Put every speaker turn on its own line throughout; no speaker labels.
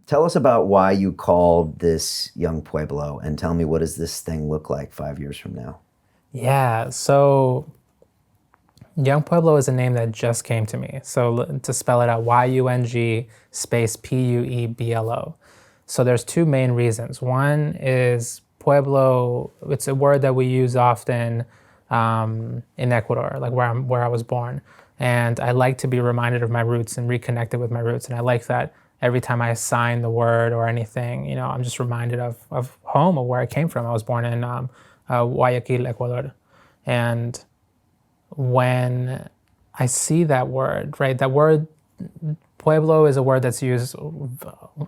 Tell us about why you called this Young Pueblo, and tell me, what does this thing look like 5 years from now?
Yeah, so Young Pueblo is a name that just came to me. So to spell it out, Yung space Pueblo. So there's two main reasons. One is Pueblo, it's a word that we use often in Ecuador, like where I was born. And I like to be reminded of my roots and reconnected with my roots. And I like that every time I assign the word or anything, I'm just reminded of home, or where I came from. I was born in Guayaquil, Ecuador. And when I see that word, right, that word Pueblo is a word that's used,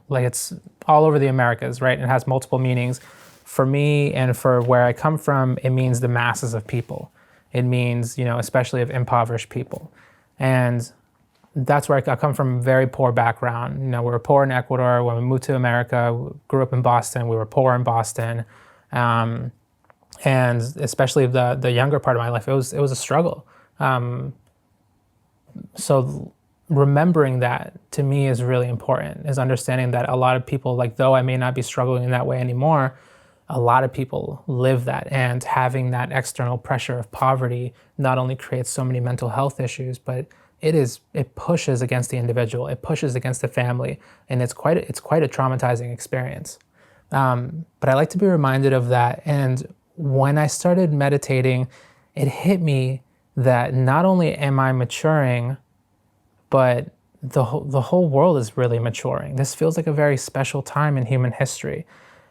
like, it's all over the Americas, right? It has multiple meanings. For me and for where I come from, it means the masses of people. It means, especially of impoverished people. And that's where I come from, a very poor background. We were poor in Ecuador. When we moved to America, grew up in Boston, we were poor in Boston. And especially the younger part of my life, it was a struggle. So remembering that, to me, is really important, is understanding that a lot of people, like, though I may not be struggling in that way anymore, a lot of people live that, and having that external pressure of poverty not only creates so many mental health issues, but it pushes against the individual, it pushes against the family, and it's quite a traumatizing experience. But I like to be reminded of that. And when I started meditating, it hit me that not only am I maturing, but the whole world is really maturing. This feels like a very special time in human history.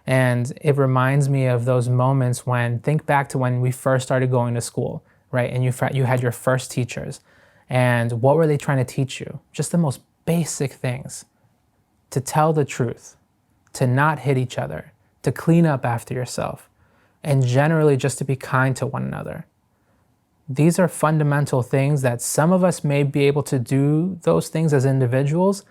And it reminds me of those moments when, think back to when we first started going to school, right? And you had your first teachers. And what were they trying to teach you? Just the most basic things. To tell the truth, to not hit each other, to clean up after yourself, and generally just to be kind to one another. These are fundamental things that some of us may be able to do those things as individuals,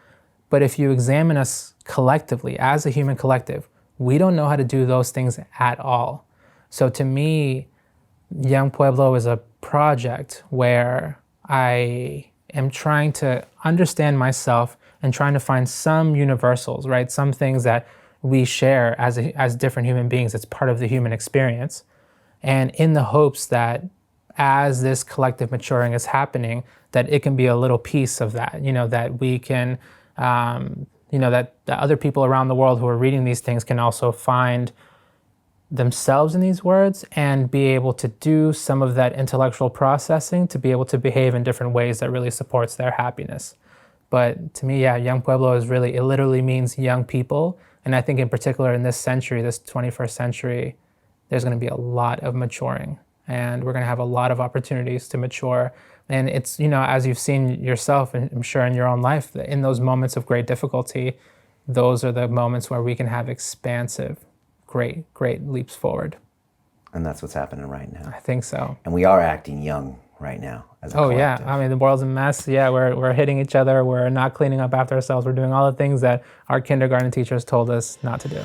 but if you examine us collectively, as a human collective, we don't know how to do those things at all. So to me, Young Pueblo is a project where I am trying to understand myself and trying to find some universals, right? Some things that we share as different human beings. It's part of the human experience. And in the hopes that as this collective maturing is happening, that it can be a little piece of that, that we can, that the other people around the world who are reading these things can also find themselves in these words and be able to do some of that intellectual processing to be able to behave in different ways that really supports their happiness. But to me, yeah, Young Pueblo it literally means young people. And I think in particular in this century, this 21st century, there's going to be a lot of maturing. And we're going to have a lot of opportunities to mature. And it's, as you've seen yourself, and I'm sure in your own life, in those moments of great difficulty, those are the moments where we can have expansive, great leaps forward.
And that's what's happening right now.
I think so.
And we are acting young right now as a collective.
Yeah. I mean, the world's a mess. Yeah, we're hitting each other. We're not cleaning up after ourselves. We're doing all the things that our kindergarten teachers told us not to do.